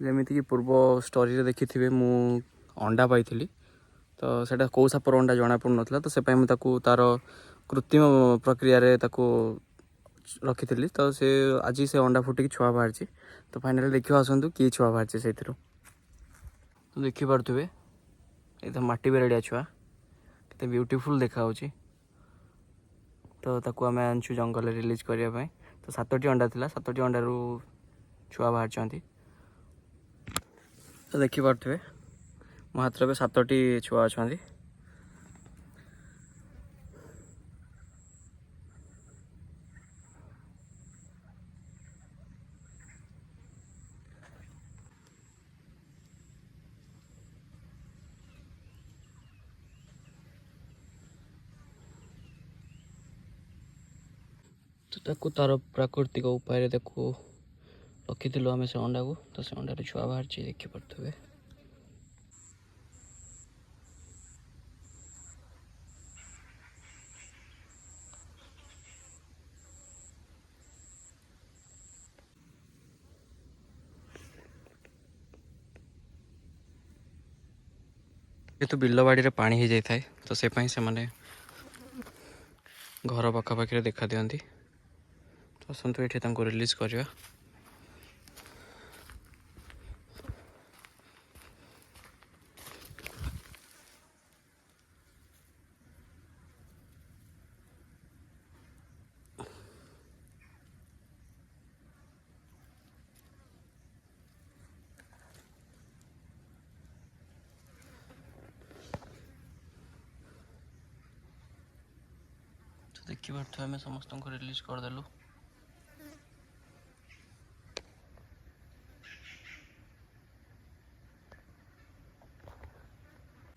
जमीक पूर्व स्टोरी देखी थे मु अंडा पाई तो सेटा कौ सापर अंडा जना पड़ ना तो से तार कृत्रिम प्रक्रिया रखी तो से आज से अंडा फुटिक छुआ बाहर तो फाइनाली देखिए आसतु किए छुआ बाहर से तो देखिपे ये माटी बेरड़िया छुआ के ब्यूटीफुल देखा तो ताकू आम आनचु जंगल रिलीज करने तो 7टी अंडा थिला 7टी अंडारू छुआ बाहर तो देखिपे मो हाथ में 7टी छुआ अच्छा तो ताकू तार प्राकृतिक उपाय रखी आम से अंडा को तो से अंडार छुआ बाहर देखिपे तो बिल बाड़ी पानी हो जाए तो से माने घर पखापाखि देखा दिखती तो आसतु ये रिलीज करवा देखिए आम समस्त को रिलीज करदेलु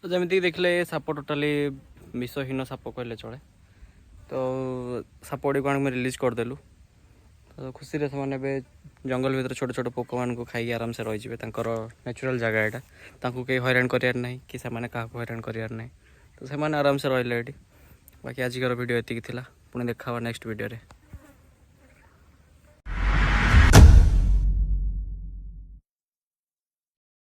तो जमीक देखले साप टोटाली विषहीन साप कहले चले तो साप गुड़ी को आम रिलीज करदेलु तो खुशी से मैंने जंगल भर छोट छोट पोक मान को खाई आराम से रही नेचुरल जगह यहाँ कहीं हैरान करार ना कि क्या हैरान करार ना तो से आराम से रही बाकी आजिकार वीडियो ये पुणी देखा नेक्स्ट वीडियो रे।